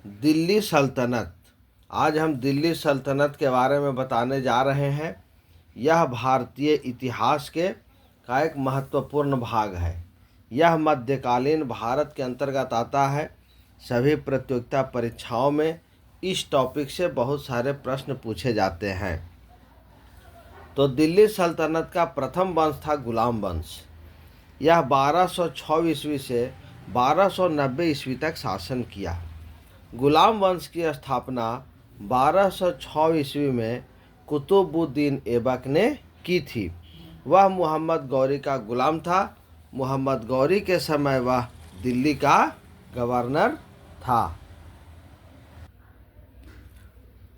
दिल्ली सल्तनत। आज हम दिल्ली सल्तनत के बारे में बताने जा रहे हैं। यह भारतीय इतिहास का एक महत्वपूर्ण भाग है। यह मध्यकालीन भारत के अंतर्गत आता है। सभी प्रतियोगिता परीक्षाओं में इस टॉपिक से बहुत सारे प्रश्न पूछे जाते हैं। तो दिल्ली सल्तनत का प्रथम वंश था गुलाम वंश। यह 1206 ईस्वी से 1290 ईस्वी तक शासन किया। गुलाम वंश की स्थापना 1206 ईस्वी में कुतुबुद्दीन ऐबक ने की थी। वह मोहम्मद गौरी का गुलाम था। मोहम्मद गौरी के समय वह दिल्ली का गवर्नर था।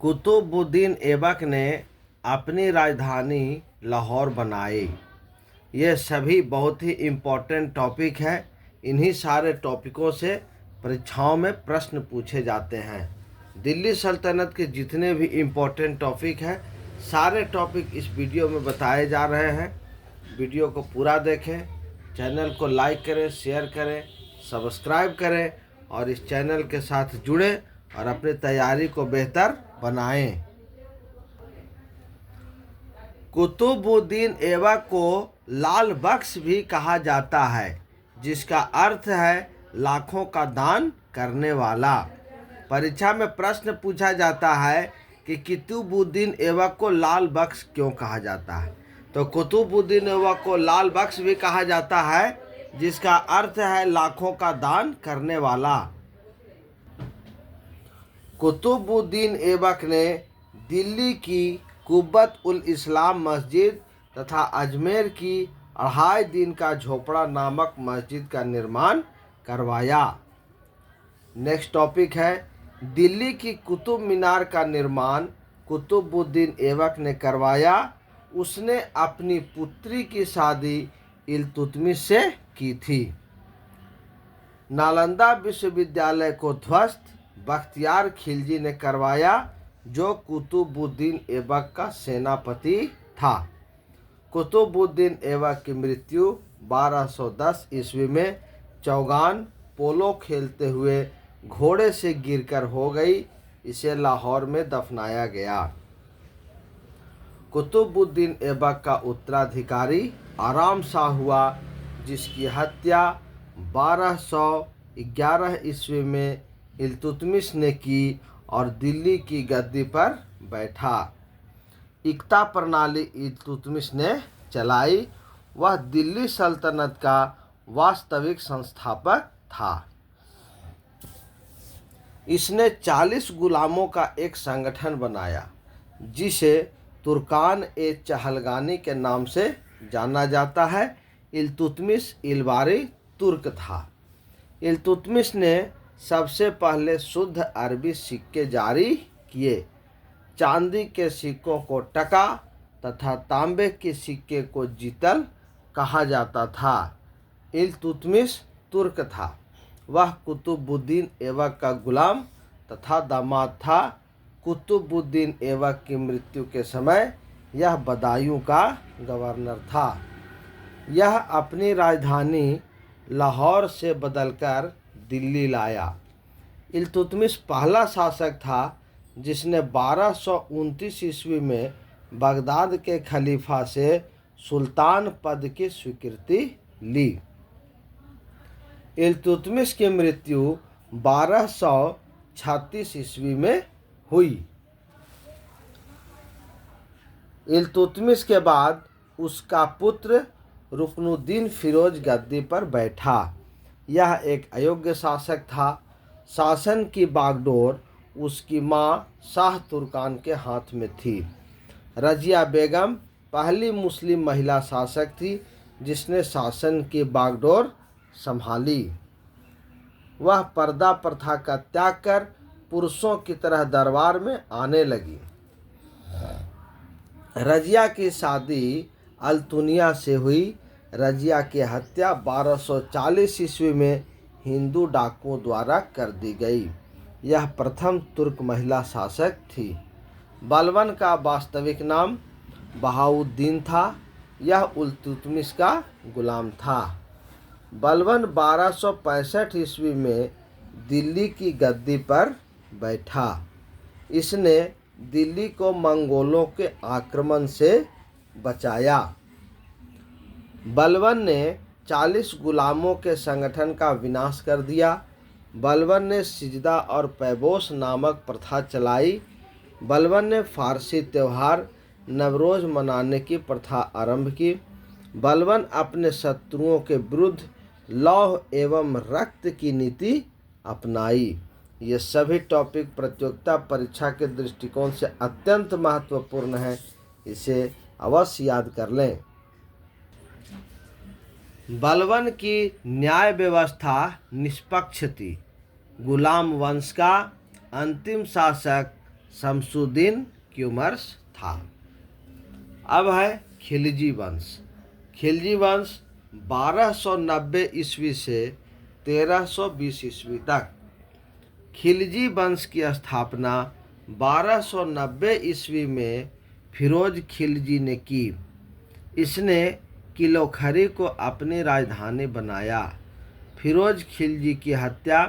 कुतुबुद्दीन ऐबक ने अपनी राजधानी लाहौर बनाई। ये सभी बहुत ही इम्पोर्टेंट टॉपिक है। इन्हीं सारे टॉपिकों से परीक्षाओं में प्रश्न पूछे जाते हैं। दिल्ली सल्तनत के जितने भी इम्पोर्टेंट टॉपिक हैं, सारे टॉपिक इस वीडियो में बताए जा रहे हैं। वीडियो को पूरा देखें, चैनल को लाइक करें, शेयर करें, सब्सक्राइब करें और इस चैनल के साथ जुड़ें और अपनी तैयारी को बेहतर बनाएं। कुतुबुद्दीन ऐबक को लाल बख्श भी कहा जाता है, जिसका अर्थ है लाखों का दान करने वाला। परीक्षा में प्रश्न पूछा जाता है कि कुतुबुद्दीन ऐबक को लाल बख्श क्यों कहा जाता है। तो कुतुबुद्दीन ऐबक को लाल बख्श भी कहा जाता है, जिसका अर्थ है लाखों का दान करने वाला। कुतुबुद्दीन ऐबक ने दिल्ली की कुब्बत उल इस्लाम मस्जिद तथा अजमेर की 2.5 दिन का झोपड़ा नामक मस्जिद का निर्माण करवाया। नेक्स्ट टॉपिक है दिल्ली की कुतुब मीनार का निर्माण कुतुबुद्दीन ऐबक ने करवाया। उसने अपनी पुत्री की शादी इल्तुतमिश से की थी। नालंदा विश्वविद्यालय को ध्वस्त बख्तियार खिलजी ने करवाया, जो कुतुबुद्दीन ऐबक का सेनापति था। कुतुबुद्दीन ऐबक की मृत्यु 1210 ईस्वी में चौगान पोलो खेलते हुए घोड़े से गिरकर हो गई। इसे लाहौर में दफनाया गया। कुतुबुद्दीन ऐबक का उत्तराधिकारी आराम शाह हुआ, जिसकी हत्या 1211 ईस्वी में इल्तुतमिश ने की और दिल्ली की गद्दी पर बैठा। इक्ता प्रणाली इल्तुतमिश ने चलाई। वह दिल्ली सल्तनत का वास्तविक संस्थापक था। इसने 40 गुलामों का एक संगठन बनाया, जिसे तुर्कान ए चहलगानी के नाम से जाना जाता है। इल्तुतमिश इलबारी तुर्क था। इल्तुतमिश ने सबसे पहले शुद्ध अरबी सिक्के जारी किए। चांदी के सिक्कों को टका तथा तांबे के सिक्के को जितल कहा जाता था। इल्तुतमिश तुर्क था। वह कुतुबुद्दीन ऐबक का गुलाम तथा दामाद था। कुतुबुद्दीन ऐबक की मृत्यु के समय यह बदायूं का गवर्नर था। यह अपनी राजधानी लाहौर से बदलकर दिल्ली लाया। इल्तुतमिश पहला शासक था जिसने 1229 ईस्वी में बगदाद के खलीफा से सुल्तान पद की स्वीकृति ली। इल्तुतमिश की मृत्यु 1236 ईस्वी में हुई। इल्तुतमिश के बाद उसका पुत्र रुकनुद्दीन फिरोज गद्दी पर बैठा। यह एक अयोग्य शासक था। शासन की बागडोर उसकी मां शाह तुर्कान के हाथ में थी। रजिया बेगम पहली मुस्लिम महिला शासक थी जिसने शासन की बागडोर संभाली। वह पर्दा प्रथा का त्याग कर पुरुषों की तरह दरबार में आने लगी। रजिया की शादी अल्तुनिया से हुई। रजिया की हत्या 1240 ईस्वी में हिंदू डाकुओं द्वारा कर दी गई। यह प्रथम तुर्क महिला शासक थी। बलबन का वास्तविक नाम बहाउद्दीन था। यह इल्तुतमिश का गुलाम था। बलबन 1265 ईस्वी में दिल्ली की गद्दी पर बैठा। इसने दिल्ली को मंगोलों के आक्रमण से बचाया। बलबन ने 40 गुलामों के संगठन का विनाश कर दिया। बलबन ने सिजदा और पैबोस नामक प्रथा चलाई। बलबन ने फारसी त्यौहार नवरोज मनाने की प्रथा आरंभ की। बलबन अपने शत्रुओं के विरुद्ध लौह एवं रक्त की नीति अपनाई। ये सभी टॉपिक प्रतियोगिता परीक्षा के दृष्टिकोण से अत्यंत महत्वपूर्ण है, इसे अवश्य याद कर लें। बलबन की न्याय व्यवस्था निष्पक्ष थी। गुलाम वंश का अंतिम शासक शमसुद्दीन क्यूमर्स था। अब है खिलजी वंश। खिलजी वंश 1290 ईस्वी से 1320 ईस्वी तक। खिलजी वंश की स्थापना 1290 ईस्वी में फिरोज खिलजी ने की। इसने किलोखरी को अपनी राजधानी बनाया। फिरोज खिलजी की हत्या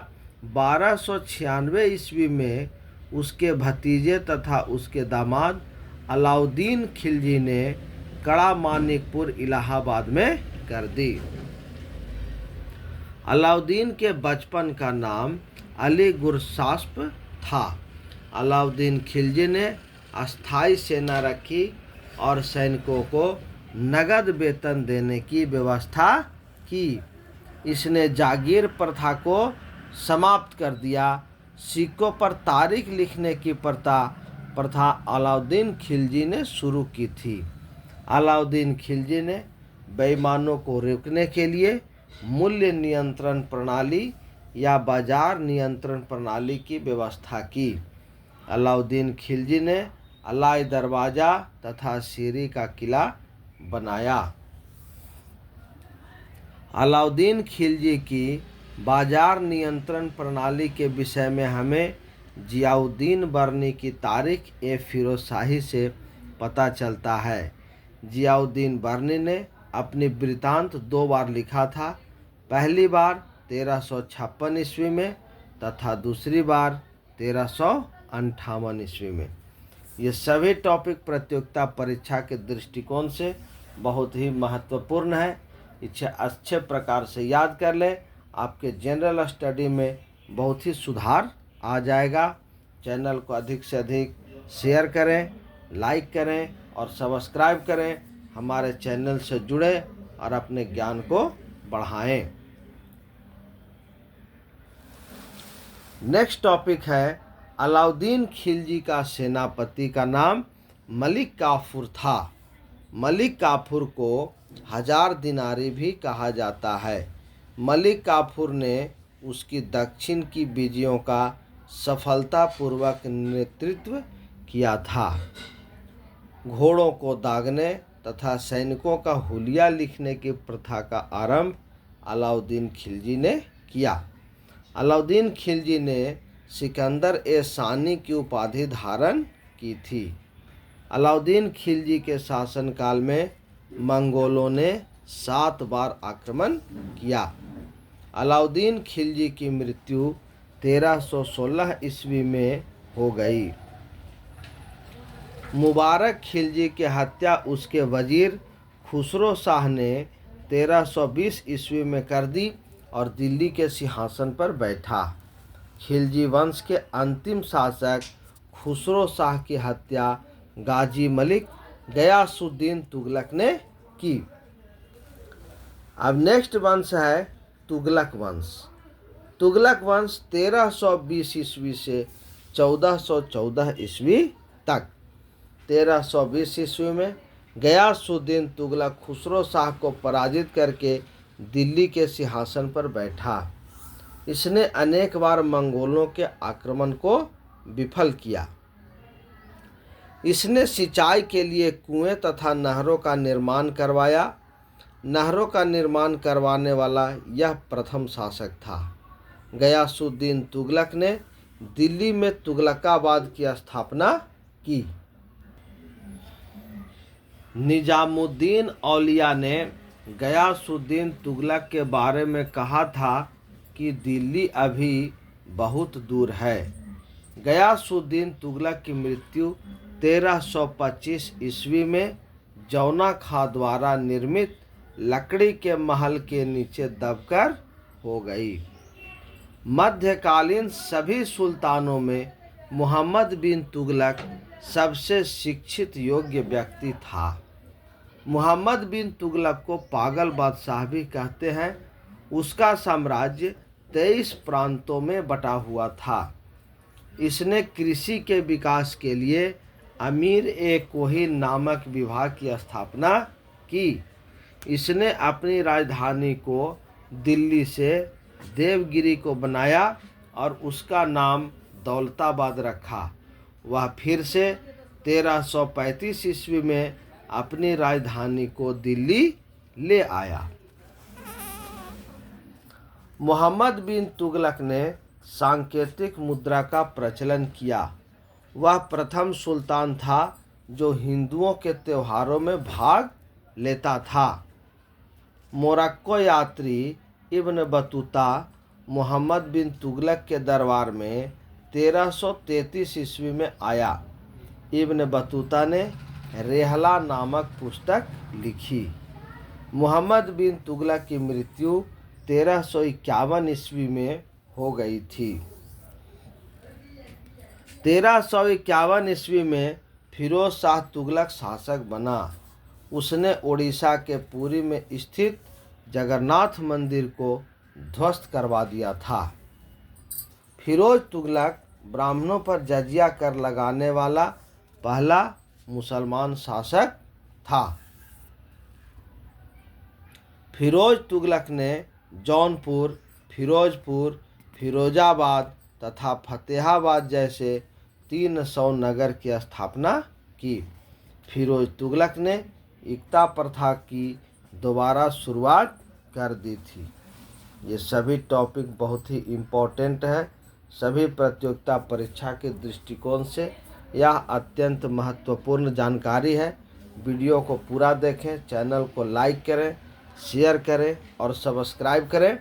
1296 ईस्वी में उसके भतीजे तथा उसके दामाद अलाउद्दीन खिलजी ने कड़ा मानिकपुर इलाहाबाद में कर दी। अलाउद्दीन के बचपन का नाम अली गुरसास्प था। अलाउद्दीन खिलजी ने अस्थायी सेना रखी और सैनिकों को नगद वेतन देने की व्यवस्था की। इसने जागीर प्रथा को समाप्त कर दिया। सिक्कों पर तारीख लिखने की प्रथा अलाउद्दीन खिलजी ने शुरू की थी। अलाउद्दीन खिलजी ने बेईमानों को रोकने के लिए मूल्य नियंत्रण प्रणाली या बाजार नियंत्रण प्रणाली की व्यवस्था की। अलाउद्दीन खिलजी ने अलाई दरवाज़ा तथा सीरी का किला बनाया। अलाउद्दीन खिलजी की बाजार नियंत्रण प्रणाली के विषय में हमें जियाउद्दीन बर्नी की तारीख ए फिरोज शाही से पता चलता है। जियाउद्दीन बर्नी ने अपनी वृत्तांत 2 बार लिखा था। पहली बार 1356 ईस्वी में तथा दूसरी बार 1358 ईस्वी में। ये सभी टॉपिक प्रतियोगिता परीक्षा के दृष्टिकोण से बहुत ही महत्वपूर्ण है। इसे अच्छे प्रकार से याद कर लें, आपके जनरल स्टडी में बहुत ही सुधार आ जाएगा। चैनल को अधिक से अधिक शेयर करें, लाइक करें और सब्सक्राइब करें। हमारे चैनल से जुड़े और अपने ज्ञान को बढ़ाएं। नेक्स्ट टॉपिक है अलाउद्दीन खिलजी का सेनापति का नाम मलिक काफूर था। मलिक काफूर को 1000 दिनारी भी कहा जाता है। मलिक काफूर ने उसकी दक्षिण की विजयों का सफलतापूर्वक नेतृत्व किया था। घोड़ों को दागने तथा सैनिकों का हुलिया लिखने की प्रथा का आरंभ अलाउद्दीन खिलजी ने किया। अलाउद्दीन खिलजी ने सिकंदर ए सानी की उपाधि धारण की थी। अलाउद्दीन खिलजी के शासनकाल में मंगोलों ने 7 बार आक्रमण किया। अलाउद्दीन खिलजी की मृत्यु 1316 ईस्वी में हो गई। मुबारक खिलजी की हत्या उसके वजीर खुसरो शाह ने 1320 ईस्वी में कर दी और दिल्ली के सिंहासन पर बैठा। खिलजी वंश के अंतिम शासक खुसरो शाह की हत्या गाजी मलिक गयासुद्दीन तुगलक ने की। अब नेक्स्ट वंश है तुगलक वंश। तुगलक वंश 1320 ईस्वी से 1414 ईस्वी तक। 1320 ईस्वी में गयासुद्दीन तुगलक खुसरो शाह को पराजित करके दिल्ली के सिंहासन पर बैठा। इसने अनेक बार मंगोलों के आक्रमण को विफल किया। इसने सिंचाई के लिए कुएं तथा नहरों का निर्माण करवाया। नहरों का निर्माण करवाने वाला यह प्रथम शासक था। गयासुद्दीन तुगलक ने दिल्ली में तुगलकाबाद की स्थापना की। निजामुद्दीन औलिया ने गयासुद्दीन तुगलक के बारे में कहा था कि दिल्ली अभी बहुत दूर है। गयासुद्दीन तुगलक की मृत्यु 1325 ईस्वी में जौना खां द्वारा निर्मित लकड़ी के महल के नीचे दबकर हो गई। मध्यकालीन सभी सुल्तानों में मोहम्मद बिन तुगलक सबसे शिक्षित योग्य व्यक्ति था। मोहम्मद बिन तुगलक को पागल बादशाह भी कहते हैं। उसका साम्राज्य 23 प्रांतों में बटा हुआ था। इसने कृषि के विकास के लिए अमीर ए कोहिन नामक विभाग की स्थापना की। इसने अपनी राजधानी को दिल्ली से देवगिरी को बनाया और उसका नाम दौलताबाद रखा। वह फिर से 1335 ईस्वी में अपनी राजधानी को दिल्ली ले आया। मोहम्मद बिन तुगलक ने सांकेतिक मुद्रा का प्रचलन किया। वह प्रथम सुल्तान था जो हिंदुओं के त्योहारों में भाग लेता था। मोरक्को यात्री इब्न बतूता मोहम्मद बिन तुगलक के दरबार में 1333 ईस्वी में आया। इब्न बतूता ने रेहला नामक पुस्तक लिखी। मोहम्मद बिन तुगलक की मृत्यु 1351 ईस्वी में हो गई थी। 1351 ईस्वी में फिरोज शाह तुगलक शासक बना। उसने उड़ीसा के पुरी में स्थित जगन्नाथ मंदिर को ध्वस्त करवा दिया था। फिरोज तुगलक ब्राह्मणों पर जजिया कर लगाने वाला पहला मुसलमान शासक था। फिरोज तुगलक ने जौनपुर, फिरोजपुर, फिरोजाबाद तथा फतेहाबाद जैसे 300 नगर की स्थापना की। फिरोज तुगलक ने इक्ता प्रथा की दोबारा शुरुआत कर दी थी। ये सभी टॉपिक बहुत ही इम्पोर्टेंट है। सभी प्रतियोगिता परीक्षा के दृष्टिकोण से यह अत्यंत महत्वपूर्ण जानकारी है। वीडियो को पूरा देखें, चैनल को लाइक करें, शेयर करें और सब्सक्राइब करें।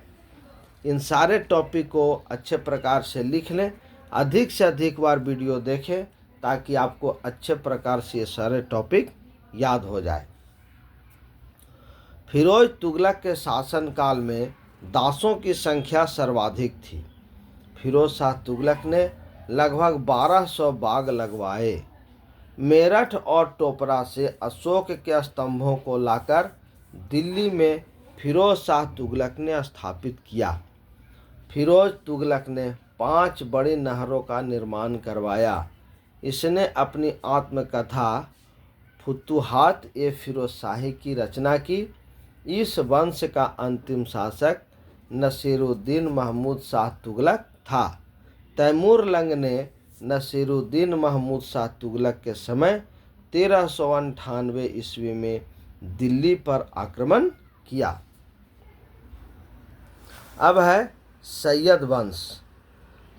इन सारे टॉपिक को अच्छे प्रकार से लिख लें। अधिक से अधिक बार वीडियो देखें ताकि आपको अच्छे प्रकार से ये सारे टॉपिक याद हो जाए। फिरोज तुगलक के शासनकाल में दासों की संख्या सर्वाधिक थी। फिरोज शाह तुगलक ने लगभग 1200 बाग लगवाए। मेरठ और टोपरा से अशोक के स्तंभों को लाकर दिल्ली में फिरोज शाह तुगलक ने स्थापित किया। फिरोज तुगलक ने 5 बड़ी नहरों का निर्माण करवाया। इसने अपनी आत्मकथा फुतुहात ए फिरोज शाही की रचना की। इस वंश का अंतिम शासक नसीरुद्दीन महमूद शाह तुगलक था। तैमूर लंग ने नसीरुद्दीन महमूद शाह तुगलक के समय 1398 ईस्वी में दिल्ली पर आक्रमण किया। अब है सैयद वंश।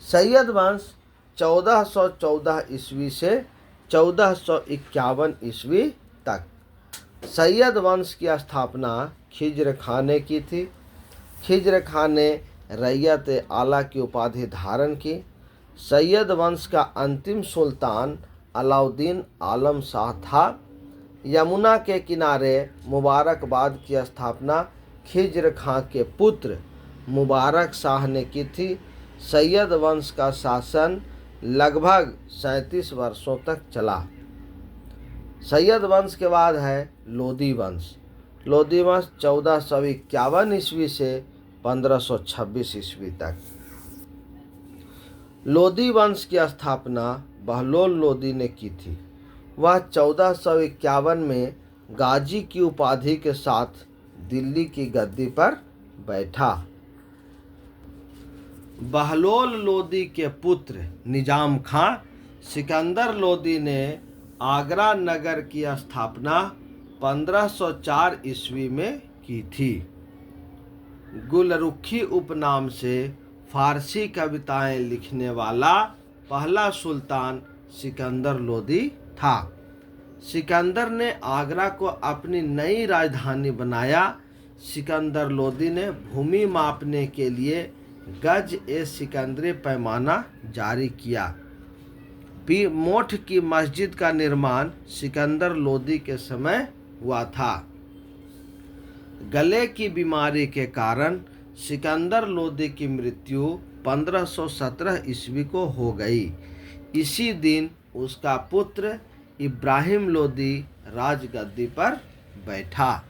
सैयद वंश 1414 ईस्वी से 1451 ईस्वी तक। सैयद वंश की स्थापना खिज्र खां ने की थी। खिज्र खां ने रैयत आला की उपाधि धारण की। सैयद वंश का अंतिम सुल्तान अलाउद्दीन आलम शाह था। यमुना के किनारे मुबारकबाद की स्थापना खिज्र खां के पुत्र मुबारक शाह ने की थी। सैयद वंश का शासन लगभग 37 वर्षों तक चला। सैयद वंश के बाद है लोदी वंश। लोदी वंश 1451 ईस्वी से 1526 ईस्वी तक। लोदी वंश की स्थापना बहलोल लोदी ने की थी। वह 1451 में गाजी की उपाधि के साथ दिल्ली की गद्दी पर बैठा। बहलोल लोदी के पुत्र निजाम खां सिकंदर लोदी ने आगरा नगर की स्थापना 1504 ईस्वी में की थी। गुलरुखी उपनाम से फारसी कविताएं लिखने वाला पहला सुल्तान सिकंदर लोदी था। सिकंदर ने आगरा को अपनी नई राजधानी बनाया। सिकंदर लोदी ने भूमि मापने के लिए गज ए सिकंदरी पैमाना जारी किया। मोठ की मस्जिद का निर्माण सिकंदर लोदी के समय हुआ था। गले की बीमारी के कारण सिकंदर लोदी की मृत्यु 1517 ईस्वी को हो गई। इसी दिन उसका पुत्र इब्राहिम लोदी राजगद्दी पर बैठा।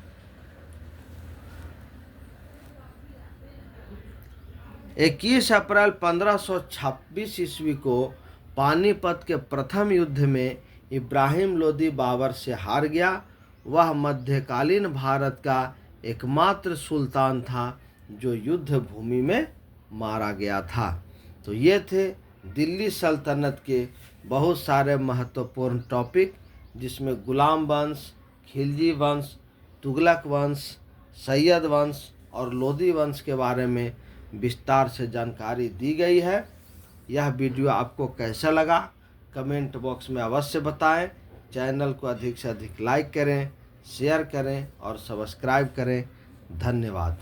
21 अप्रैल 1526 ईस्वी को पानीपत के प्रथम युद्ध में इब्राहिम लोदी बाबर से हार गया। वह मध्यकालीन भारत का एकमात्र सुल्तान था जो युद्ध भूमि में मारा गया था। तो ये थे दिल्ली सल्तनत के बहुत सारे महत्वपूर्ण टॉपिक, जिसमें गुलाम वंश, खिलजी वंश, तुगलक वंश, सैयद वंश और लोदी वंश के बारे में विस्तार से जानकारी दी गई है। यह वीडियो आपको कैसा लगा कमेंट बॉक्स में अवश्य बताएं। चैनल को अधिक से अधिक लाइक करें, शेयर करें और सब्सक्राइब करें। धन्यवाद।